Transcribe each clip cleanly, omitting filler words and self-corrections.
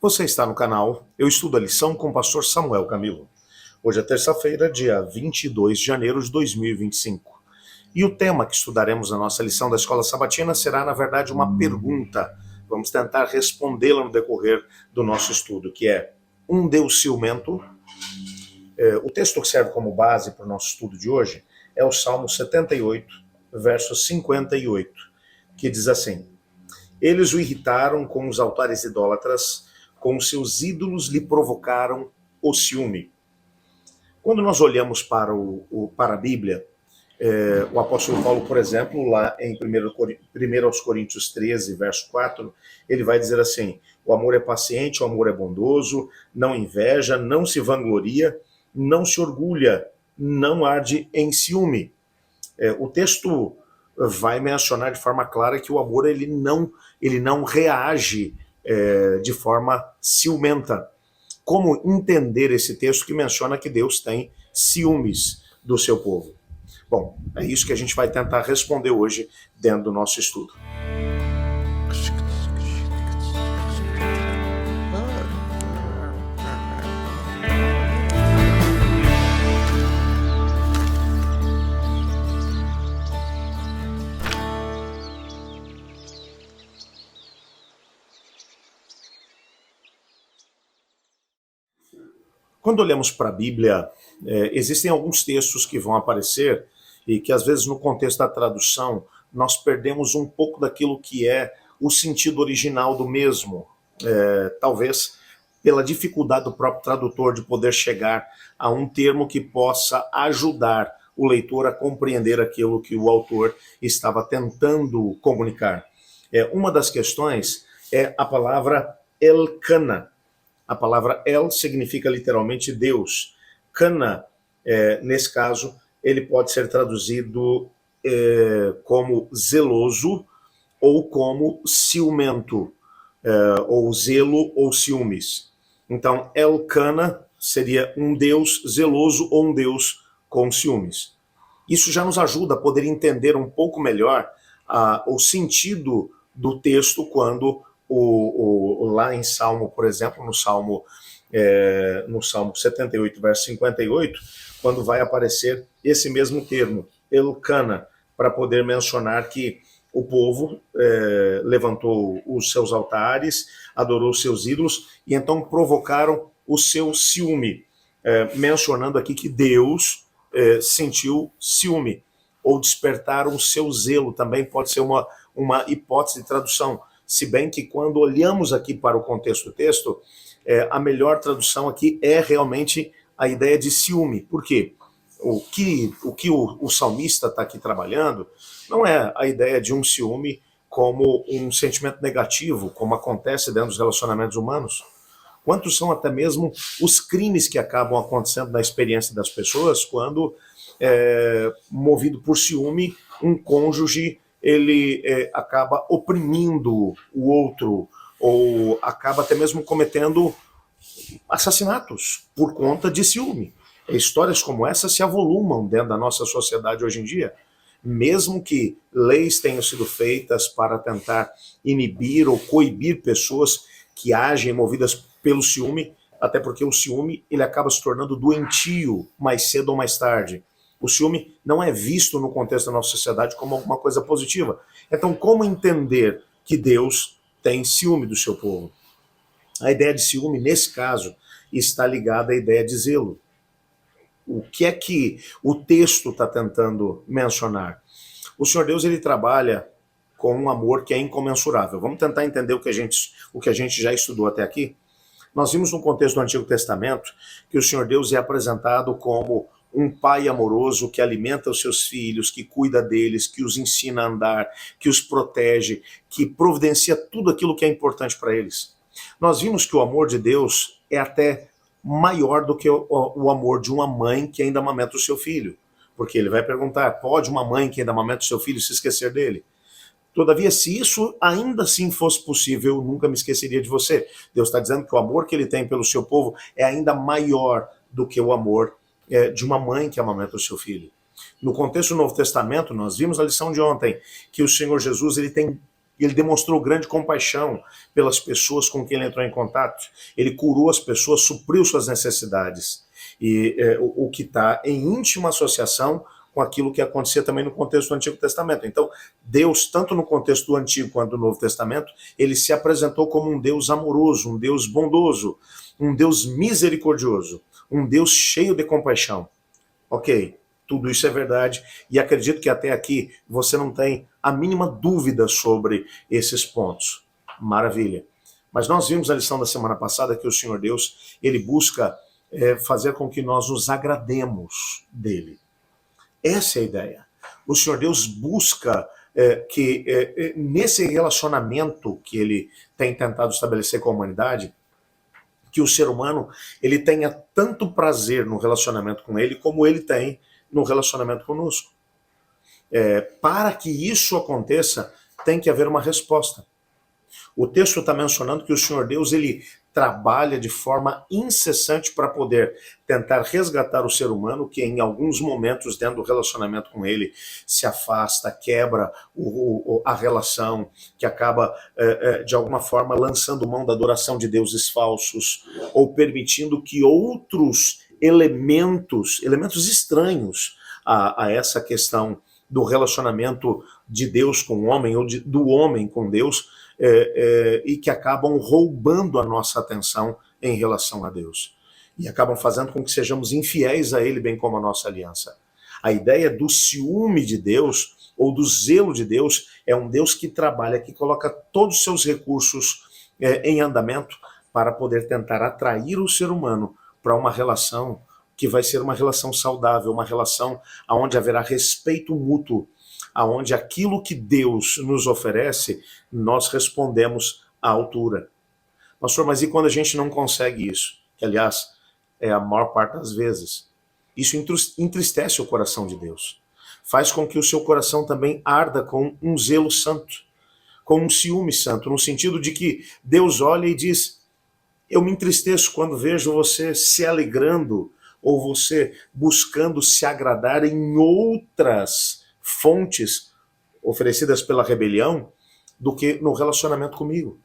Você está no canal Eu Estudo a Lição com o pastor Samuel Camilo. Hoje é terça-feira, dia 22 de janeiro de 2025. E o tema que estudaremos na nossa lição da Escola Sabatina será, na verdade, uma pergunta. Vamos tentar respondê-la no decorrer do nosso estudo, que é: um Deus ciumento? O texto que serve como base para o nosso estudo de hoje é o Salmo 78, verso 58, que diz assim: Eles o irritaram com os altares idólatras, com os seus ídolos lhe provocaram o ciúme. Quando nós olhamos para a Bíblia, o apóstolo Paulo, por exemplo, lá em 1 Coríntios 13, verso 4, ele vai dizer assim: o amor é paciente, o amor é bondoso, não inveja, não se vangloria, não se orgulha, não arde em ciúme. O texto vai mencionar de forma clara que o amor ele não reage de forma ciumenta. Como entender esse texto que menciona que Deus tem ciúmes do seu povo? Bom, é isso que a gente vai tentar responder hoje dentro do nosso estudo. Quando olhamos para a Bíblia, existem alguns textos que vão aparecer e que, às vezes, no contexto da tradução, nós perdemos um pouco daquilo que é o sentido original do mesmo. Talvez pela dificuldade do próprio tradutor de poder chegar a um termo que possa ajudar o leitor a compreender aquilo que o autor estava tentando comunicar. Uma das questões é a palavra Elcana. A palavra El significa literalmente Deus. Cana, nesse caso, ele pode ser traduzido como zeloso ou como ciumento, ou zelo ou ciúmes. Então, El Cana seria um Deus zeloso ou um Deus com ciúmes. Isso já nos ajuda a poder entender um pouco melhor o sentido do texto quando lá em Salmo, por exemplo, no Salmo 78, verso 58, quando vai aparecer esse mesmo termo, Elcana, para poder mencionar que o povo levantou os seus altares, adorou os seus ídolos e então provocaram o seu ciúme, mencionando aqui que Deus sentiu ciúme, ou despertaram o seu zelo, também pode ser uma hipótese de tradução. Se bem que quando olhamos aqui para o contexto do texto, a melhor tradução aqui é realmente a ideia de ciúme. Por quê? O que o salmista está aqui trabalhando não é a ideia de um ciúme como um sentimento negativo, como acontece dentro dos relacionamentos humanos. Quantos são até mesmo os crimes que acabam acontecendo na experiência das pessoas quando, movido por ciúme, um cônjuge ele acaba oprimindo o outro, ou acaba até mesmo cometendo assassinatos por conta de ciúme. Histórias como essa se avolumam dentro da nossa sociedade hoje em dia. Mesmo que leis tenham sido feitas para tentar inibir ou coibir pessoas que agem movidas pelo ciúme, até porque o ciúme ele acaba se tornando doentio mais cedo ou mais tarde. O ciúme não é visto no contexto da nossa sociedade como alguma coisa positiva. Então, como entender que Deus tem ciúme do seu povo? A ideia de ciúme, nesse caso, está ligada à ideia de zelo. O que é que o texto está tentando mencionar? O Senhor Deus ele trabalha com um amor que é incomensurável. Vamos tentar entender o que a gente já estudou até aqui? Nós vimos no contexto do Antigo Testamento que o Senhor Deus é apresentado como um pai amoroso que alimenta os seus filhos, que cuida deles, que os ensina a andar, que os protege, que providencia tudo aquilo que é importante para eles. Nós vimos que o amor de Deus é até maior do que o amor de uma mãe que ainda amamenta o seu filho. Porque ele vai perguntar, pode uma mãe que ainda amamenta o seu filho se esquecer dele? Todavia, se isso ainda assim fosse possível, eu nunca me esqueceria de você. Deus está dizendo que o amor que ele tem pelo seu povo é ainda maior do que o amor de uma mãe que amamenta o seu filho. No contexto do Novo Testamento, nós vimos na lição de ontem que o Senhor Jesus ele tem Ele demonstrou grande compaixão pelas pessoas com quem ele entrou em contato. Ele curou as pessoas, supriu suas necessidades. E o que está em íntima associação com aquilo que acontecia também no contexto do Antigo Testamento. Então, Deus, tanto no contexto do Antigo quanto do Novo Testamento, ele se apresentou como um Deus amoroso, um Deus bondoso, um Deus misericordioso, um Deus cheio de compaixão. Ok, tudo isso é verdade e acredito que até aqui você não tem a mínima dúvida sobre esses pontos. Maravilha. Mas nós vimos na lição da semana passada que o Senhor Deus, ele busca fazer com que nós nos agrademos dele. Essa é a ideia. O Senhor Deus busca que nesse relacionamento que ele tem tentado estabelecer com a humanidade, que o ser humano ele tenha tanto prazer no relacionamento com ele como ele tem no relacionamento conosco. Para que isso aconteça, tem que haver uma resposta. O texto está mencionando que o Senhor Deus ele trabalha de forma incessante para poder tentar resgatar o ser humano que em alguns momentos dentro do relacionamento com ele se afasta, quebra a relação, que acaba de alguma forma lançando mão da adoração de deuses falsos ou permitindo que outros elementos estranhos a essa questão do relacionamento de Deus com o homem ou do homem com Deus e que acabam roubando a nossa atenção em relação a Deus. E acabam fazendo com que sejamos infiéis a Ele, bem como a nossa aliança. A ideia do ciúme de Deus ou do zelo de Deus é um Deus que trabalha, que coloca todos os seus recursos em andamento para poder tentar atrair o ser humano para uma relação que vai ser uma relação saudável, uma relação onde haverá respeito mútuo, aonde aquilo que Deus nos oferece, nós respondemos à altura. Pastor, mas e quando a gente não consegue isso? Que, aliás, é a maior parte das vezes. Isso entristece o coração de Deus. Faz com que o seu coração também arda com um zelo santo, com um ciúme santo, no sentido de que Deus olha e diz: eu me entristeço quando vejo você se alegrando ou você buscando se agradar em outras fontes oferecidas pela rebelião do que no relacionamento comigo.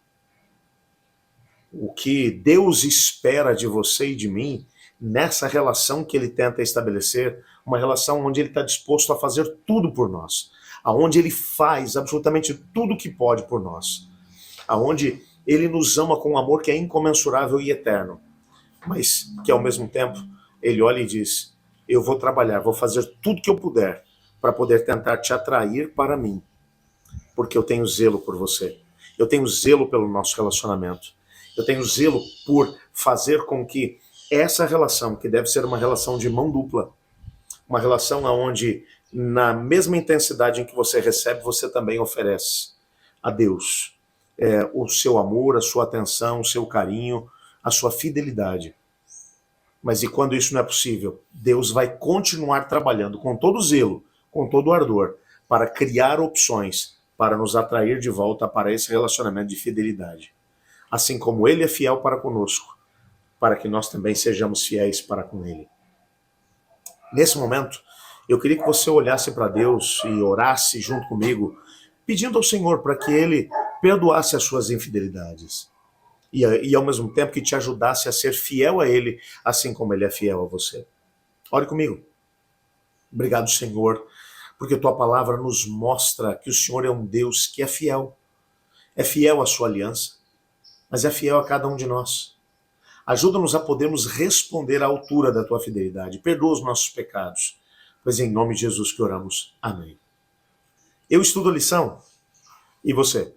O que Deus espera de você e de mim nessa relação que ele tenta estabelecer, uma relação onde ele está disposto a fazer tudo por nós, aonde ele faz absolutamente tudo o que pode por nós, aonde ele nos ama com um amor que é incomensurável e eterno, mas que ao mesmo tempo ele olha e diz: eu vou trabalhar, vou fazer tudo que eu puder para poder tentar te atrair para mim, porque eu tenho zelo por você, eu tenho zelo pelo nosso relacionamento, eu tenho zelo por fazer com que essa relação, que deve ser uma relação de mão dupla, uma relação onde na mesma intensidade em que você recebe, você também oferece a Deus o seu amor, a sua atenção, o seu carinho, a sua fidelidade. Mas e quando isso não é possível? Deus vai continuar trabalhando com todo zelo, com todo ardor, para criar opções para nos atrair de volta para esse relacionamento de fidelidade. Assim como Ele é fiel para conosco, para que nós também sejamos fiéis para com Ele. Nesse momento, eu queria que você olhasse para Deus e orasse junto comigo, pedindo ao Senhor para que Ele perdoasse as suas infidelidades. E ao mesmo tempo que te ajudasse a ser fiel a Ele, assim como Ele é fiel a você. Ore comigo. Obrigado, Senhor, porque Tua palavra nos mostra que o Senhor é um Deus que é fiel. É fiel à sua aliança, mas é fiel a cada um de nós. Ajuda-nos a podermos responder à altura da Tua fidelidade. Perdoa os nossos pecados, pois é em nome de Jesus que oramos. Amém. Eu estudo a lição. E você?